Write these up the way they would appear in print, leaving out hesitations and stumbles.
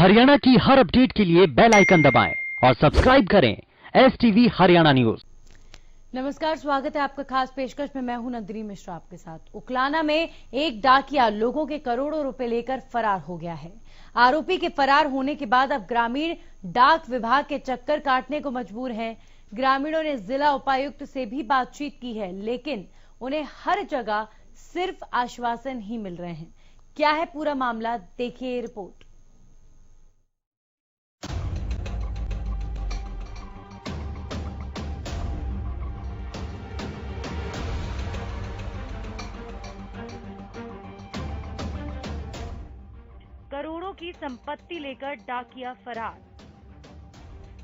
हरियाणा की हर अपडेट के लिए बेल आइकन दबाएं और सब्सक्राइब करें STV हरियाणा न्यूज। नमस्कार, स्वागत है आपका खास पेशकश में। मैं हूं नंदिनी मिश्रा आपके साथ। उकलाना में एक डाकिया लोगों के करोड़ों रुपए लेकर फरार हो गया है। आरोपी के फरार होने के बाद अब ग्रामीण डाक विभाग के चक्कर काटने को मजबूर हैं। ग्रामीणों ने जिला उपायुक्त से भी बातचीत की है, लेकिन उन्हें हर जगह सिर्फ आश्वासन ही मिल रहे हैं। क्या है पूरा मामला, देखिए रिपोर्ट। करोड़ों की संपत्ति लेकर डाकिया फरार,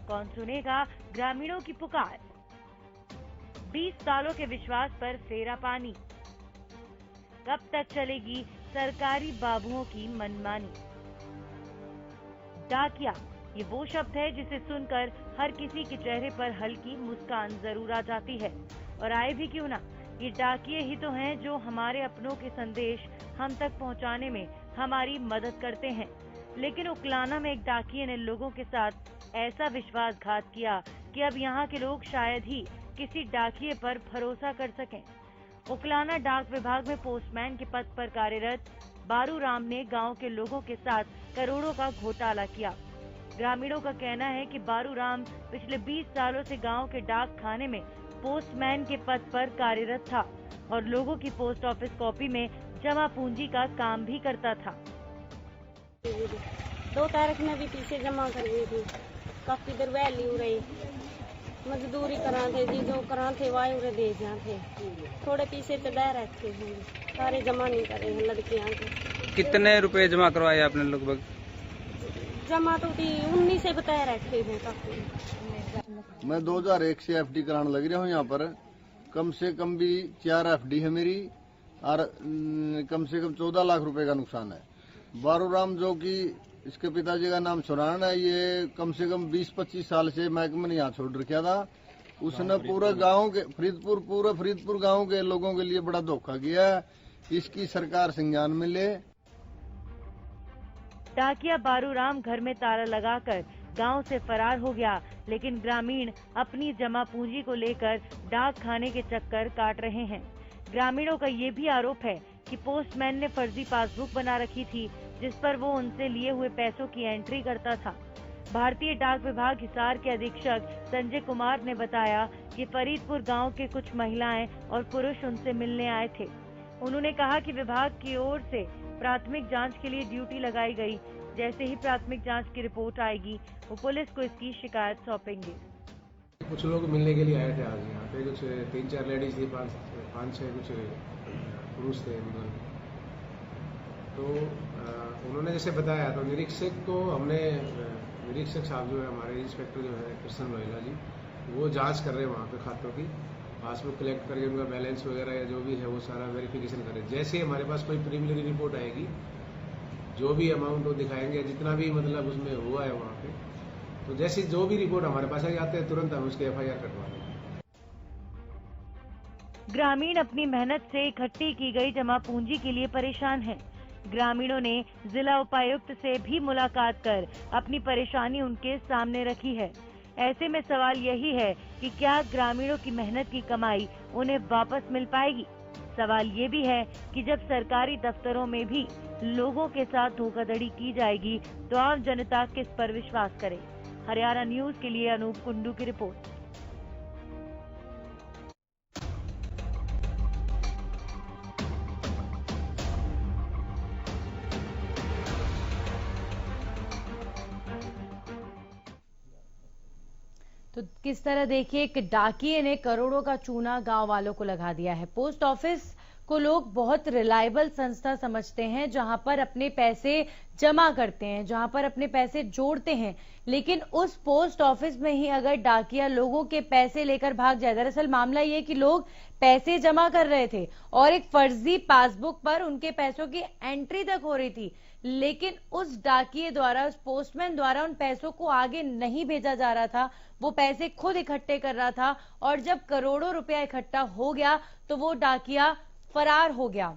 कौन सुनेगा ग्रामीणों की पुकार। 20 सालों के विश्वास पर फेरा पानी, कब तक चलेगी सरकारी बाबुओं की मनमानी। डाकिया, ये वो शब्द है जिसे सुनकर हर किसी के चेहरे पर हल्की मुस्कान जरूर आ जाती है, और आए भी क्यों ना। ये डाकिये ही तो हैं जो हमारे अपनों के संदेश हम तक पहुंचाने में हमारी मदद करते हैं। लेकिन उकलाना में एक डाकिये ने लोगों के साथ ऐसा विश्वासघात किया कि अब यहाँ के लोग शायद ही किसी डाकिये पर भरोसा कर सकें। उकलाना डाक विभाग में पोस्टमैन के पद पर कार्यरत बारू राम ने गांव के लोगों के साथ करोड़ों का घोटाला किया। ग्रामीणों का कहना है कि बारू राम पिछले 20 सालों से गांव के डाक खाने में पोस्टमैन के पद पर कार्यरत था और लोगों की पोस्ट ऑफिस कॉपी में जमा पूंजी का काम भी करता था। 2 तारीख में भी पीछे जमा कर गई थी, काफी देर वैली हो रही, मजदूरी करा थे जी, जो करा थे वायु रे दे जाते, थोड़े पीछे तो दे रखे हैं, सारे जमा नहीं करे हैं लड़कियां के। कितने रुपए जमा करवाए आपने? लगभग जमा तो 19 से बताए रखे हैं काफी। मैं 2001 से FD कराने लग रहा हूँ यहाँ पर। कम से कम भी 4 FD है मेरी और कम से कम 14 लाख रुपए का नुकसान है। बारू राम, जो कि इसके पिताजी का नाम सुरान है, ये कम से कम 20-25 साल से महकमे ने यहाँ छोड़ रखा था। उसने पूरा गांव के फरीदपुर गांव के लोगों के लिए बड़ा धोखा किया है। इसकी सरकार संज्ञान में ले। डाकिया बारू राम घर में ताला लगाकर गांव से फरार हो गया, लेकिन ग्रामीण अपनी जमा पूंजी को लेकर डाक खाने के चक्कर काट रहे हैं। ग्रामीणों का ये भी आरोप है कि पोस्टमैन ने फर्जी पासबुक बना रखी थी, जिस पर वो उनसे लिए हुए पैसों की एंट्री करता था। भारतीय डाक विभाग हिसार के अधीक्षक संजय कुमार ने बताया कि फरीदपुर गांव के कुछ महिलाएं और पुरुष उनसे मिलने आए थे। उन्होंने कहा कि विभाग की ओर से प्राथमिक जांच के लिए ड्यूटी लगाई गई। जैसे ही प्राथमिक जांच की रिपोर्ट आएगी, वो पुलिस को इसकी शिकायत सौंपेंगे। कुछ लोग मिलने के लिए आए थे आज यहाँ पे, कुछ 3-4 लेडीज थी, 5-6 कुछ पुरुष थे मतलब। तो उन्होंने जैसे बताया, तो निरीक्षक को हमने, निरीक्षक साहब जो है हमारे इंस्पेक्टर जो है कृष्ण रोहिला जी, वो जांच कर रहे हैं वहाँ पे खातों की, पासबुक कलेक्ट करके उनका बैलेंस वगैरह या जो भी है वो सारा वेरिफिकेशन करें। जैसे ही हमारे पास कोई प्रीलिमिनरी रिपोर्ट आएगी, जो भी अमाउंट वो दिखाएंगे, जितना भी मतलब उसमें हुआ है वहाँ पे, तो जैसे जो भी रिपोर्ट हमारे पास आते हैं तुरंत हम उसके FIR कटवा देंगे। ग्रामीण अपनी मेहनत से इकट्ठी की गई जमा पूंजी के लिए परेशान हैं। ग्रामीणों ने जिला उपायुक्त से भी मुलाकात कर अपनी परेशानी उनके सामने रखी है। ऐसे में सवाल यही है कि क्या ग्रामीणों की मेहनत की कमाई उन्हें वापस मिल पाएगी। सवाल ये भी है कि जब सरकारी दफ्तरों में भी लोगों के साथ धोखाधड़ी की जाएगी, तो आम जनता किस पर विश्वास करे। हरियाणा न्यूज के लिए अनूप कुंडू की रिपोर्ट। तो किस तरह देखिए, एक डाकिये ने करोड़ों का चूना गांव वालों को लगा दिया है। पोस्ट ऑफिस को लोग बहुत रिलायबल संस्था समझते हैं, जहां पर अपने पैसे जमा करते हैं, जहां पर अपने पैसे जोड़ते हैं। लेकिन उस पोस्ट ऑफिस में ही अगर डाकिया लोगों के पैसे लेकर भाग जाए। दरअसल मामला ये कि लोग पैसे जमा कर रहे थे और एक फर्जी पासबुक पर उनके पैसों की एंट्री तक हो रही थी, लेकिन उस डाकिये द्वारा, उस पोस्टमैन द्वारा उन पैसों को आगे नहीं भेजा जा रहा था। वो पैसे खुद इकट्ठे कर रहा था और जब करोड़ों रुपया इकट्ठा हो गया तो वो डाकिया फरार हो गया।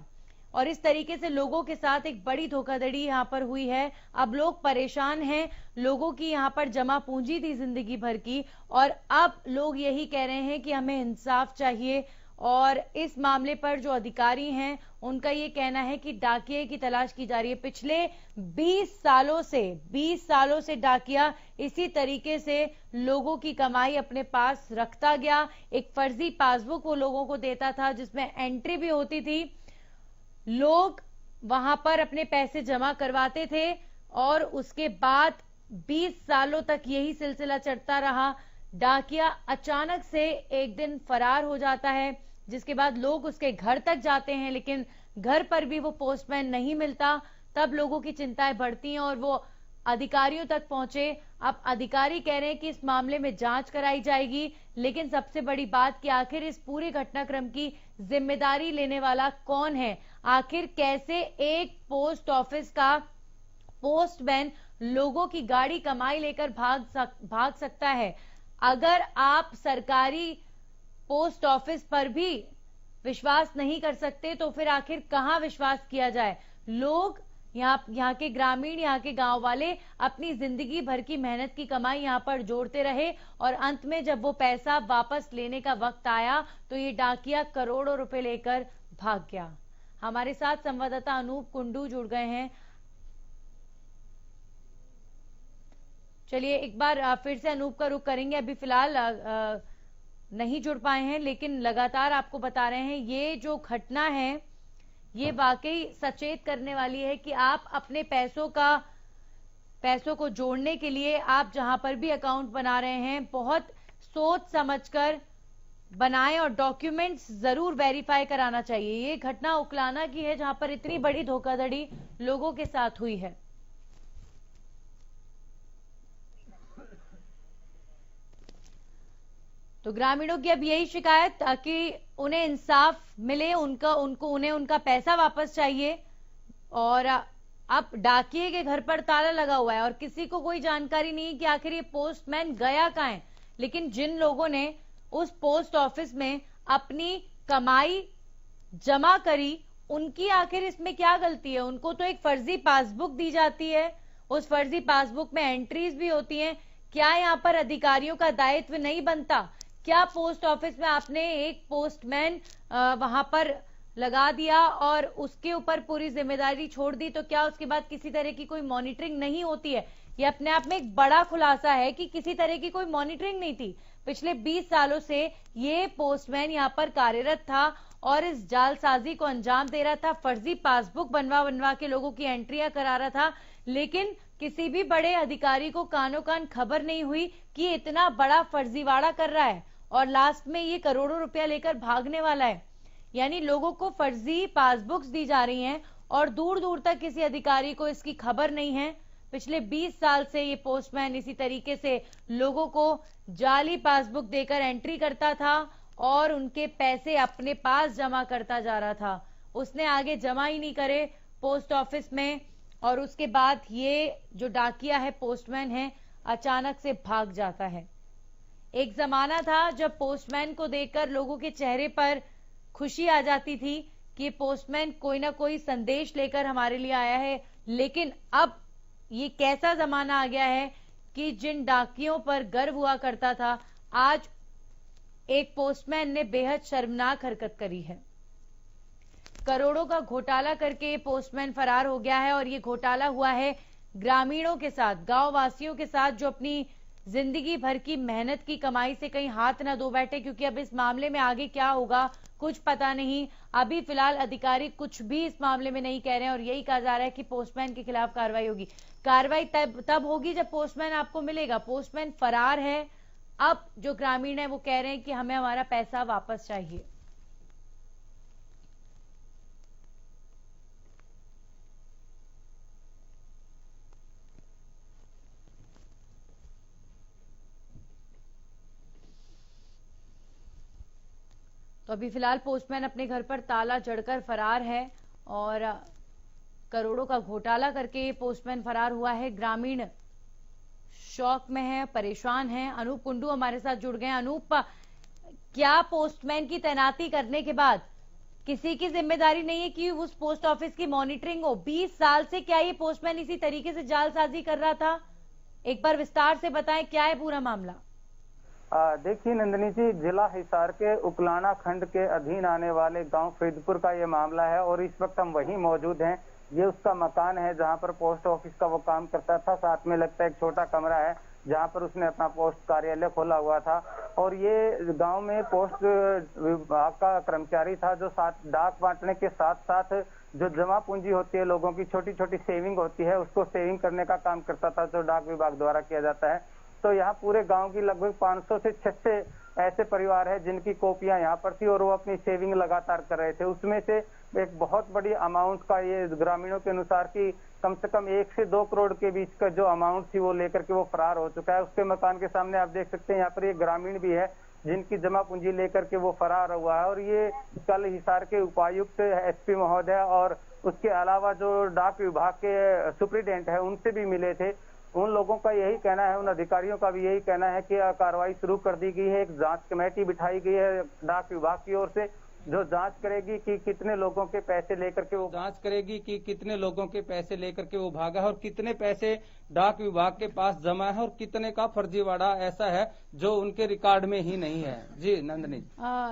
और इस तरीके से लोगों के साथ एक बड़ी धोखाधड़ी यहां पर हुई है। अब लोग परेशान हैं, लोगों की यहां पर जमा पूंजी थी जिंदगी भर की, और अब लोग यही कह रहे हैं कि हमें इंसाफ चाहिए। और इस मामले पर जो अधिकारी हैं उनका ये कहना है कि डाकिये की तलाश की जा रही है। पिछले 20 सालों से डाकिया इसी तरीके से लोगों की कमाई अपने पास रखता गया। एक फर्जी पासबुक वो लोगों को देता था जिसमें एंट्री भी होती थी, लोग वहां पर अपने पैसे जमा करवाते थे और उसके बाद 20 सालों तक यही सिलसिला चलता रहा। डाकिया अचानक से एक दिन फरार हो जाता है, जिसके बाद लोग उसके घर तक जाते हैं, लेकिन घर पर भी वो पोस्टमैन नहीं मिलता। तब लोगों की चिंताएं बढ़ती हैं और वो अधिकारियों तक पहुंचे। अब अधिकारी कह रहे हैं कि इस मामले में जांच कराई जाएगी, लेकिन सबसे बड़ी बात कि आखिर इस पूरे घटनाक्रम की जिम्मेदारी लेने वाला कौन है। आखिर कैसे एक पोस्ट ऑफिस का पोस्टमैन लोगों की गाड़ी कमाई लेकर भाग सकता है। अगर आप सरकारी पोस्ट ऑफिस पर भी विश्वास नहीं कर सकते तो फिर आखिर कहां विश्वास किया जाए। लोग यहाँ के ग्रामीण, यहाँ के गांव वाले अपनी जिंदगी भर की मेहनत की कमाई यहां पर जोड़ते रहे और अंत में जब वो पैसा वापस लेने का वक्त आया तो ये डाकिया करोड़ों रुपए लेकर भाग गया। हमारे साथ संवाददाता अनूप कुंडू जुड़ गए हैं। चलिए एक बार फिर से अनूप का रुख करेंगे। अभी फिलहाल नहीं जुड़ पाए हैं, लेकिन लगातार आपको बता रहे हैं ये जो घटना है ये वाकई सचेत करने वाली है कि आप अपने पैसों को जोड़ने के लिए आप जहां पर भी अकाउंट बना रहे हैं बहुत सोच समझकर बनाएं और डॉक्यूमेंट्स जरूर वेरीफाई कराना चाहिए। ये घटना उकलाना की है जहां पर इतनी बड़ी धोखाधड़ी लोगों के साथ हुई है। तो ग्रामीणों की अब यही शिकायत ताकि उन्हें इंसाफ मिले, उन्हें उनका पैसा वापस चाहिए। और अब डाकिये के घर पर ताला लगा हुआ है और किसी को कोई जानकारी नहीं कि आखिर ये पोस्टमैन गया कहां है। लेकिन जिन लोगों ने उस पोस्ट ऑफिस में अपनी कमाई जमा करी उनकी आखिर इसमें क्या गलती है। उनको तो एक फर्जी पासबुक दी जाती है, उस फर्जी पासबुक में एंट्रीज भी होती हैं। क्या यहां पर अधिकारियों का दायित्व नहीं बनता? क्या पोस्ट ऑफिस में आपने एक पोस्टमैन वहां पर लगा दिया और उसके ऊपर पूरी जिम्मेदारी छोड़ दी तो क्या उसके बाद किसी तरह की कोई मॉनिटरिंग नहीं होती है? यह अपने आप में एक बड़ा खुलासा है कि किसी तरह की कोई मॉनिटरिंग नहीं थी। पिछले 20 सालों से ये पोस्टमैन यहां पर कार्यरत था और इस जालसाजी को अंजाम दे रहा था। फर्जी पासबुक बनवा के लोगों की एंट्रियां करा रहा था, लेकिन किसी भी बड़े अधिकारी को कानों कान खबर नहीं हुई कि इतना बड़ा फर्जीवाड़ा कर रहा है और लास्ट में ये करोड़ों रुपया लेकर भागने वाला है। यानी लोगों को फर्जी पासबुक्स दी जा रही हैं और दूर दूर तक किसी अधिकारी को इसकी खबर नहीं है। पिछले 20 साल से ये पोस्टमैन इसी तरीके से लोगों को जाली पासबुक देकर एंट्री करता था और उनके पैसे अपने पास जमा करता जा रहा था। उसने आगे जमा ही नहीं करे पोस्ट ऑफिस में और उसके बाद ये जो डाकिया है, पोस्टमैन है, अचानक से भाग जाता है। एक जमाना था जब पोस्टमैन को देखकर लोगों के चेहरे पर खुशी आ जाती थी कि पोस्टमैन कोई ना कोई संदेश लेकर हमारे लिए आया है, लेकिन अब ये कैसा जमाना आ गया है कि जिन डाकियों पर गर्व हुआ करता था आज एक पोस्टमैन ने बेहद शर्मनाक हरकत करी है। करोड़ों का घोटाला करके पोस्टमैन फरार हो गया है और ये घोटाला हुआ है ग्रामीणों के साथ, गांव वासियों के साथ जो अपनी जिंदगी भर की मेहनत की कमाई से कहीं हाथ ना धो बैठे, क्योंकि अब इस मामले में आगे क्या होगा कुछ पता नहीं। अभी फिलहाल अधिकारी कुछ भी इस मामले में नहीं कह रहे हैं और यही कहा जा रहा है कि पोस्टमैन के खिलाफ कार्रवाई होगी। कार्रवाई तब होगी जब पोस्टमैन आपको मिलेगा। पोस्टमैन फरार है। अब जो ग्रामीण है वो कह रहे हैं कि हमें हमारा पैसा वापस चाहिए। तो अभी फिलहाल पोस्टमैन अपने घर पर ताला जड़कर फरार है और करोड़ों का घोटाला करके पोस्टमैन फरार हुआ है। ग्रामीण शौक में है, परेशान है। अनूप कुंडू हमारे साथ जुड़ गए हैं। अनूप, क्या पोस्टमैन की तैनाती करने के बाद किसी की जिम्मेदारी नहीं है कि उस पोस्ट ऑफिस की मॉनिटरिंग हो। 20 साल से क्या ये पोस्टमैन इसी तरीके से जालसाजी कर रहा था? एक बार विस्तार से बताएं, क्या है पूरा मामला? देखिए नंदिनी जी, जिला हिसार के उकलाना खंड के अधीन आने वाले गांव फरीदपुर का ये मामला है और इस वक्त हम वहीं मौजूद हैं। ये उसका मकान है जहां पर पोस्ट ऑफिस का वो काम करता था। साथ में लगता है एक छोटा कमरा है जहां पर उसने अपना पोस्ट कार्यालय खोला हुआ था। और ये गांव में पोस्ट विभाग का कर्मचारी था जो साथ डाक बांटने के साथ साथ जो जमा पूंजी होती है, लोगों की छोटी छोटी सेविंग होती है, उसको सेविंग करने का काम करता था जो डाक विभाग द्वारा किया जाता है। तो यहाँ पूरे गांव की लगभग 500 से 600 ऐसे परिवार है जिनकी कॉपियां यहाँ पर थी और वो अपनी सेविंग लगातार कर रहे थे। उसमें से एक बहुत बड़ी अमाउंट का, ये ग्रामीणों के अनुसार की कम से कम 1 से 2 करोड़ के बीच का जो अमाउंट थी वो लेकर के वो फरार हो चुका है। उसके मकान के सामने आप देख सकते हैं यहाँ पर एक ग्रामीण भी है जिनकी जमा पूंजी लेकर के वो फरार हुआ है। और ये कल हिसार के उपायुक्त एसपी महोदय और उसके अलावा जो डाक विभाग के सुप्रिंटेंडेंट है उनसे भी मिले थे। उन लोगों का यही कहना है, उन अधिकारियों का भी यही कहना है कि कार्रवाई शुरू कर दी गई है। एक जांच कमेटी बिठाई गई है डाक विभाग की ओर से जो जांच करेगी कि कितने लोगों के पैसे लेकर के वो भागा है और कितने पैसे डाक विभाग के पास जमा है और कितने का फर्जीवाड़ा ऐसा है जो उनके रिकॉर्ड में ही नहीं है। जी नंदनी।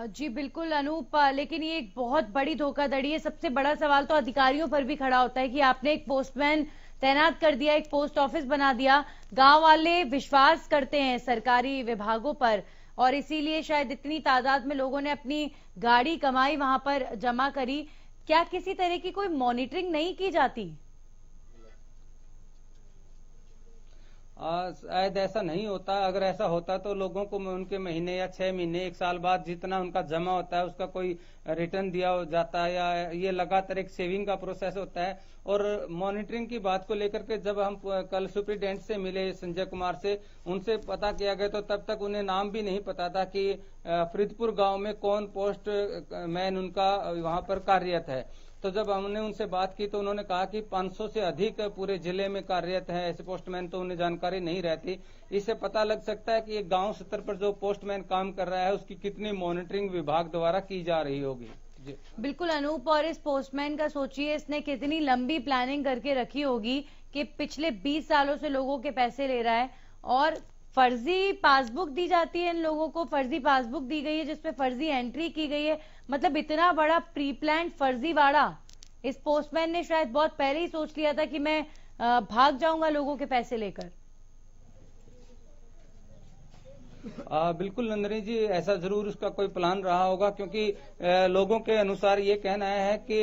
जी बिल्कुल अनूप, लेकिन ये एक बहुत बड़ी धोखाधड़ी है। सबसे बड़ा सवाल तो अधिकारियों पर भी खड़ा होता है कि आपने एक पोस्टमैन तैनात कर दिया, एक पोस्ट ऑफिस बना दिया। गांव वाले विश्वास करते हैं सरकारी विभागों पर और इसीलिए शायद इतनी तादाद में लोगों ने अपनी गाड़ी कमाई वहां पर जमा करी। क्या किसी तरह की कोई मॉनिटरिंग नहीं की जाती? शायद ऐसा नहीं होता। अगर ऐसा होता तो लोगों को उनके महीने या 6 महीने 1 साल बाद जितना उनका जमा होता है उसका कोई रिटर्न दिया जाता है या ये लगातार एक सेविंग का प्रोसेस होता है। और मॉनिटरिंग की बात को लेकर के जब हम कल सुप्रिंटेंडेंट से मिले संजय कुमार से, उनसे पता किया गया तो तब तक उन्हें नाम भी नहीं पता था कि फरीदपुर गांव में कौन पोस्ट मैन उनका वहां पर कार्यरत है। तो जब हमने उनसे बात की तो उन्होंने कहा कि 500 से अधिक पूरे जिले में कार्यरत है ऐसे पोस्टमैन, तो उन्हें जानकारी नहीं रहती। इससे पता लग सकता है कि एक गांव स्तर पर जो पोस्टमैन काम कर रहा है उसकी कितनी मॉनिटरिंग विभाग द्वारा की जा रही होगी। जी बिल्कुल अनूप, और इस पोस्टमैन का सोचिए इसने कितनी लंबी प्लानिंग करके रखी होगी कि पिछले 20 सालों से लोगों के पैसे ले रहा है और फर्जी पासबुक दी जाती है इन लोगों को। फर्जी पासबुक दी गई है जिसपे फर्जी एंट्री की गई है। मतलब इतना बड़ा प्री प्लान फर्जीवाड़ा इस पोस्टमैन ने शायद बहुत पहले ही सोच लिया था कि मैं भाग जाऊंगा लोगों के पैसे लेकर। बिल्कुल नंदनी जी, ऐसा जरूर उसका कोई प्लान रहा होगा क्योंकि लोगों के अनुसार ये कहना है कि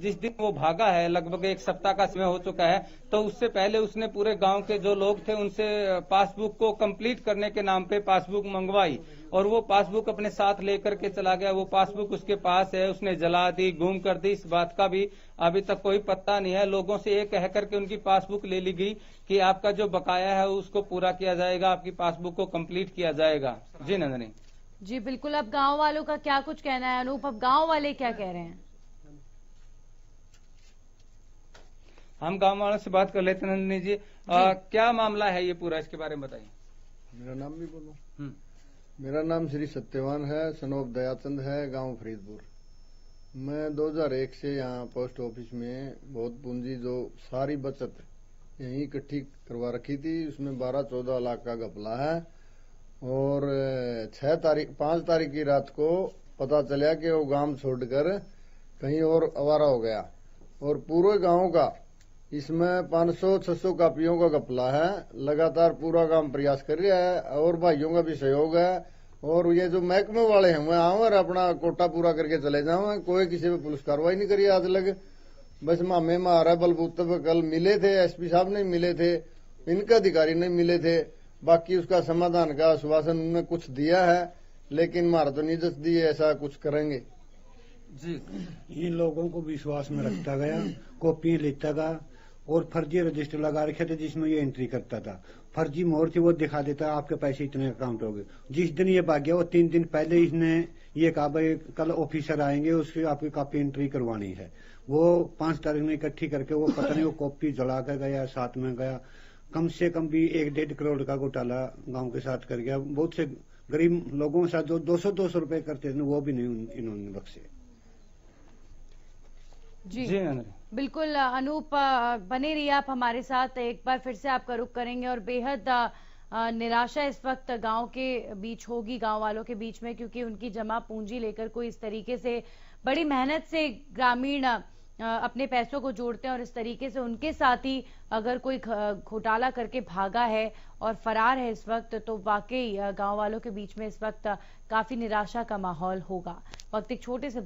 जिस दिन वो भागा है लगभग 1 सप्ताह का समय हो चुका है, तो उससे पहले उसने पूरे गांव के जो लोग थे उनसे पासबुक को कंप्लीट करने के नाम पे पासबुक मंगवाई और वो पासबुक अपने साथ लेकर के चला गया। वो पासबुक उसके पास है, उसने जला दी, गुम कर दी। इस बात का भी अभी तक कोई पता नहीं है। लोगों से ये कह करके उनकी पासबुक ले ली गई कि आपका जो बकाया है उसको पूरा किया जाएगा, आपकी पासबुक को कंप्लीट किया जाएगा। जी नंदनी। जी बिल्कुल। अब गांव वालों का क्या कुछ कहना है अनूप? अब गांव वाले क्या कह रहे हैं? हम गांव वालों से बात कर लेते हैं। नंदनी जी, क्या मामला है ये पूरा, इसके बारे में बताइए। मेरा नाम भी बोलो। मेरा नाम श्री सत्यवान है, सनोप दयाचंद है, गांव फरीदपुर। मैं 2001 से यहाँ पोस्ट ऑफिस में बहुत पूंजी जो सारी बचत यहीं इकट्ठी करवा रखी थी, उसमें 12-14 लाख का घपला है। और 5 तारीख की रात को पता चला कि वो गांव छोड़कर कहीं और आवारा हो गया और पूरे गांव का इसमें 500-600 कापियों का घपला है। लगातार पूरा काम प्रयास कर रहा है और भाइयों का भी सहयोग है। और ये जो महकमे वाले हैं मैं आऊं और अपना कोटा पूरा करके चले जाऊं। कोई किसी पे पुलिस कार्रवाई नहीं करी आज लग। बस मामे मारा बलबूते पे कल मिले थे, एसपी साहब नहीं मिले थे, इनके अधिकारी नहीं मिले थे। बाकी उसका समाधान का आश्वासन उन्होंने कुछ दिया है, लेकिन मारा तो निजत दिए ऐसा कुछ करेंगे। जी इन लोगों को विश्वास में रखता गया, कॉपी लेता गया और फर्जी रजिस्टर लगा रखे थे जिसमें ये एंट्री करता था। फर्जी मोहर थी वो दिखा देता आपके पैसे इतने अकाउंट हो गए। जिस दिन ये भाग गया वो 3 दिन पहले इसने ये कहा भाई कल ऑफिसर आएंगे उसकी आपकी कॉपी एंट्री करवानी है। वो 5 तारीख में इकट्ठी करके वो पता नहीं वो कॉपी जला कर गया, साथ में गया। कम से कम भी 1-1.5 करोड़ का घोटाला गांव के साथ कर गया। बहुत से गरीब लोगों के साथ जो 200-200 रुपए करते थे वो भी नहीं इन्होंने बख्शे। जी नंदनी। बिल्कुल अनूप, बने रहिए आप हमारे साथ। एक बार फिर से आपका रुख करेंगे और बेहद निराशा इस वक्त गांव के बीच होगी, गांव वालों के बीच में, क्योंकि उनकी जमा पूंजी लेकर कोई इस तरीके से बड़ी मेहनत से ग्रामीण अपने पैसों को जोड़ते हैं और इस तरीके से उनके साथ ही अगर कोई घोटाला करके भागा है और फरार है इस वक्त, तो वाकई गांव वालों के बीच में इस वक्त काफी निराशा का माहौल होगा। वक्त एक छोटे से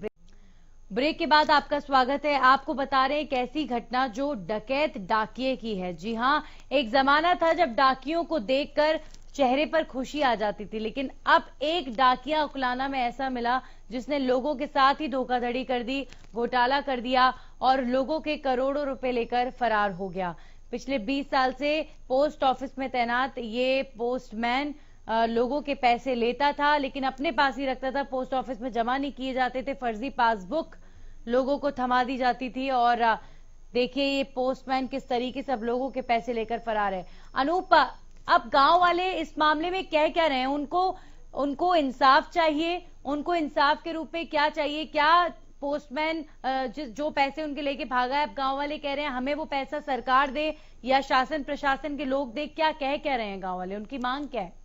ब्रेक के बाद आपका स्वागत है। आपको बता रहे हैं एक ऐसी घटना जो डकैत डाकिये की है। जी हां, एक जमाना था जब डाकियों को देखकर चेहरे पर खुशी आ जाती थी, लेकिन अब एक डाकिया उकलाना में ऐसा मिला जिसने लोगों के साथ ही धोखाधड़ी कर दी, घोटाला कर दिया और लोगों के करोड़ों रुपए लेकर फरार हो गया। पिछले 20 साल से पोस्ट ऑफिस में तैनात ये पोस्टमैन लोगों के पैसे लेता था, लेकिन अपने पास ही रखता था। पोस्ट ऑफिस में जमा नहीं किए जाते थे, फर्जी पासबुक लोगों को थमा दी जाती थी। और देखिए ये पोस्टमैन किस तरीके से अब लोगों के पैसे लेकर फरार है। अनूप, अब गांव वाले इस मामले में कह रहे हैं? उनको इंसाफ चाहिए। उनको इंसाफ के रूप में क्या चाहिए? क्या पोस्टमैन जो पैसे उनके लेके भागा है, अब गांव वाले कह रहे हैं हमें वो पैसा सरकार दे या शासन प्रशासन के लोग दे? क्या कह रहे हैं गांव वाले? उनकी मांग क्या है?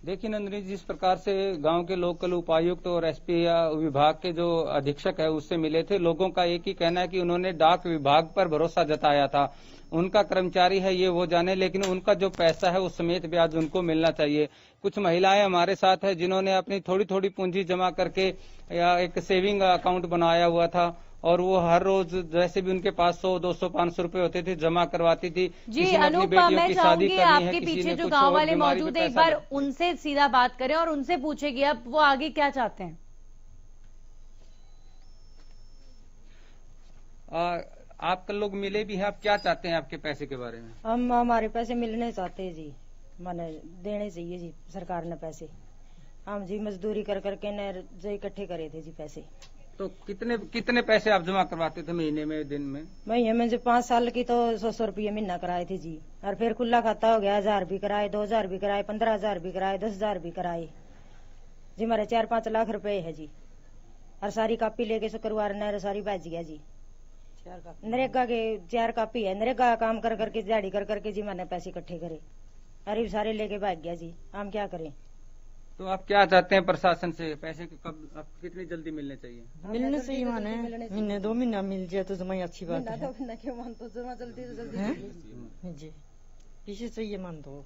देखिए नंदनी, जिस प्रकार से गांव के लोकल उपायुक्त और एसपी या विभाग के जो अधीक्षक है उससे मिले थे, लोगों का एक ही कहना है कि उन्होंने डाक विभाग पर भरोसा जताया था। उनका कर्मचारी है ये वो जाने, लेकिन उनका जो पैसा है उस समेत ब्याज उनको मिलना चाहिए। कुछ महिलाएं हमारे साथ है जिन्होंने अपनी थोड़ी थोड़ी पूंजी जमा करके या एक सेविंग अकाउंट बनाया हुआ था और वो हर रोज जैसे भी उनके पास 100, 200, 500 रुपए होते थे जमा करवाती थी। जी अनूप, मैं चाहूंगी आपके पीछे जो गांव वाले मौजूद है, एक बार उनसे सीधा बात करें और उनसे पूछेगी अब वो आगे क्या चाहते हैं। आप कल लोग मिले भी हैं, आप क्या चाहते हैं आपके पैसे के बारे में? हम हमारे पैसे मिलने चाहते हैं जी, माने देने चाहिए जी सरकार ने पैसे। हम जी मजदूरी कर करके न जो इकट्ठे करे थे जी पैसे। तो कितने पैसे आप जमा करवाते थे महीने में, दिन में? महीने में जो 5 साल की तो 100 रुपये महीना कराए थे जी। और फिर खुला खाता हो गया, 1000 भी कराए, 2000 भी कराए, 15,000 भी कराए, 10,000 भी कराए जी। हमारे 4-5 लाख रुपए है जी। और सारी कापी लेके शुक्रवार न सारी बाज गया जी। नरेगा के 4 कापी है, नरेगा काम कर करके दिहाड़ी कर करके जी मैंने पैसे इकट्ठे करे, अरे सारे लेके भाग गया जी। हम क्या करें? तो आप क्या चाहते हैं प्रशासन से? पैसे कब, आप कितनी जल्दी मिलने चाहिए? मिलने चाहिए, माने महीने 2 महीना मिल जाए तो जमा अच्छी बात है। जी किसी चाहिए मान दो।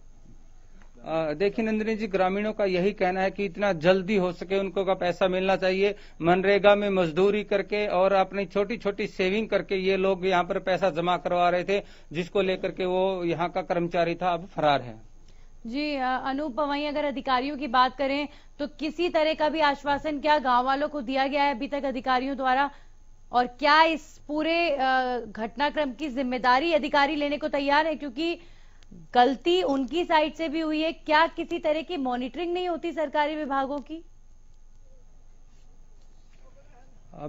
देखिए नंदिनी जी, ग्रामीणों का यही कहना है कि इतना जल्दी हो सके उनको का पैसा मिलना चाहिए। मनरेगा में मजदूरी करके और अपनी छोटी छोटी सेविंग करके ये लोग यहाँ पर पैसा जमा करवा रहे थे, जिसको लेकर के वो यहाँ का कर्मचारी था, अब फरार है। जी अनूप, वहीं अगर अधिकारियों की बात करें तो किसी तरह का भी आश्वासन क्या गांव वालों को दिया गया है अभी तक अधिकारियों द्वारा? और क्या इस पूरे घटनाक्रम की जिम्मेदारी अधिकारी लेने को तैयार है? क्योंकि गलती उनकी साइड से भी हुई है। क्या किसी तरह की मॉनिटरिंग नहीं होती सरकारी विभागों की?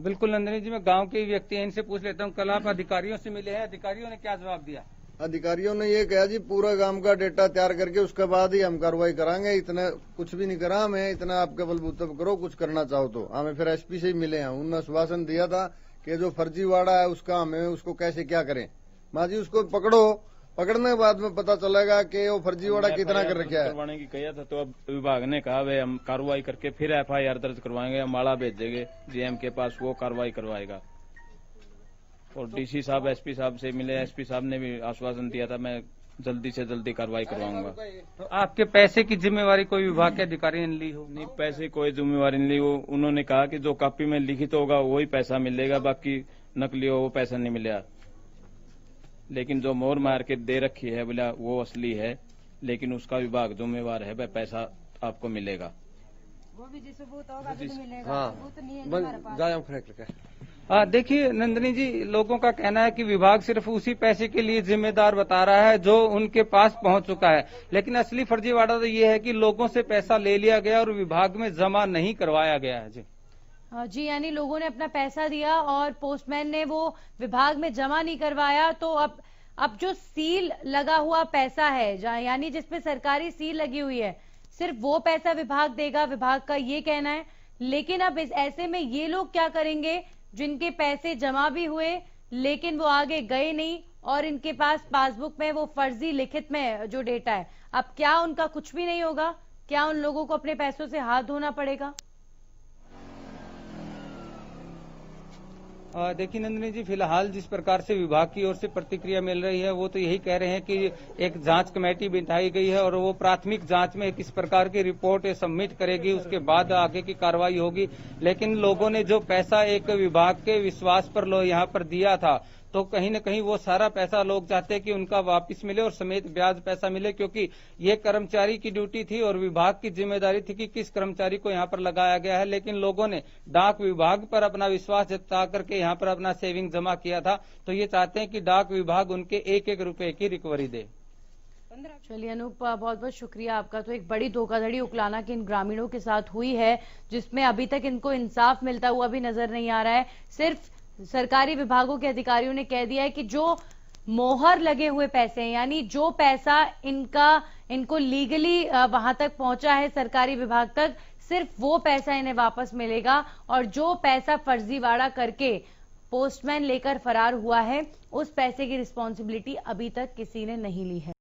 बिल्कुल नंदिनी जी, मैं गांव के व्यक्ति हैं, इनसे पूछ लेता हूं। कल आप अधिकारियों से मिले हैं, अधिकारियों ने क्या जवाब दिया? अधिकारियों ने ये कहा जी पूरा गांव का डेटा तैयार करके उसके बाद ही हम कार्रवाई करांगे। इतना कुछ भी नहीं करा हमें, इतना आपके बलबूते पर करो, कुछ करना चाहो तो। हमें फिर एसपी से ही मिले हैं, उन्होंने आश्वासन दिया था कि जो फर्जीवाड़ा है उसका हमें उसको कैसे क्या करें। माँ जी उसको पकड़ो, पकड़ने के बाद में पता चलेगा कि वो फर्जीवाड़ा कितना कर रखा है। करवाने की कहा था तो अब विभाग ने कहा वे हम कार्रवाई करके फिर FIR दर्ज करवाएंगे, हम माला भेजेंगे GM के पास, वो कार्रवाई करवाएगा। और DC साहब SP साहब से मिले, SP साहब ने भी आश्वासन दिया था मैं जल्दी से जल्दी कार्रवाई करवाऊंगा। तो आपके पैसे की जिम्मेवारी कोई विभाग के अधिकारी ने ली हो? नहीं, पैसे कोई जिम्मेवारी नहीं ली। उन्होंने कहा कि जो कॉपी में लिखित होगा वही पैसा मिलेगा, बाकी नकली हो वो पैसा नहीं मिलेगा। लेकिन जो मोहर मार के दे रखी है बोला वो असली है, लेकिन उसका विभाग जिम्मेवार है, वह पैसा आपको मिलेगा। वो भी जिस सबूत होगा तो मिलेगा, सबूत नहीं है हमारे पास। देखिए नंदिनी जी, लोगों का कहना है कि विभाग सिर्फ उसी पैसे के लिए जिम्मेदार बता रहा है जो उनके पास पहुंच चुका है, लेकिन असली फर्जीवाड़ा तो ये है कि लोगों से पैसा ले लिया गया और विभाग में जमा नहीं करवाया गया है। जी यानी लोगों ने अपना पैसा दिया और पोस्टमैन ने वो विभाग में जमा नहीं करवाया। तो अब जो सील लगा हुआ पैसा है, यानी जिसपे सरकारी सील लगी हुई है, सिर्फ वो पैसा विभाग देगा। विभाग का ये कहना है लेकिन अब ऐसे में ये लोग क्या करेंगे जिनके पैसे जमा भी हुए लेकिन वो आगे गए नहीं और इनके पास पासबुक में वो फर्जी लिखित में जो डेटा है, अब क्या उनका कुछ भी नहीं होगा? क्या उन लोगों को अपने पैसों से हाथ धोना पड़ेगा? देखिए नंदिनी जी, फिलहाल जिस प्रकार से विभाग की ओर से प्रतिक्रिया मिल रही है वो तो यही कह रहे हैं कि एक जांच कमेटी बिठाई गई है और वो प्राथमिक जांच में किस प्रकार की रिपोर्ट सबमिट करेगी, उसके बाद आगे की कार्रवाई होगी। लेकिन लोगों ने जो पैसा एक विभाग के विश्वास पर यहाँ पर दिया था, तो कहीं न कहीं वो सारा पैसा लोग चाहते हैं कि उनका वापस मिले और समेत ब्याज पैसा मिले, क्योंकि ये कर्मचारी की ड्यूटी थी और विभाग की जिम्मेदारी थी कि किस कर्मचारी को यहाँ पर लगाया गया है। लेकिन लोगों ने डाक विभाग पर अपना विश्वास जता करके यहाँ पर अपना सेविंग जमा किया था, तो ये चाहते हैं कि डाक विभाग उनके एक एक रुपए की रिकवरी दे। चलिए अनूप, बहुत बहुत शुक्रिया आपका। तो एक बड़ी धोखाधड़ी उकलाना के इन ग्रामीणों के साथ हुई है जिसमें अभी तक इनको इंसाफ मिलता हुआ भी नजर नहीं आ रहा है। सिर्फ सरकारी विभागों के अधिकारियों ने कह दिया है कि जो मोहर लगे हुए पैसे हैं, यानी जो पैसा इनको लीगली वहां तक पहुंचा है सरकारी विभाग तक, सिर्फ वो पैसा इन्हें वापस मिलेगा और जो पैसा फर्जीवाड़ा करके पोस्टमैन लेकर फरार हुआ है उस पैसे की रिस्पॉन्सिबिलिटी अभी तक किसी ने नहीं ली है।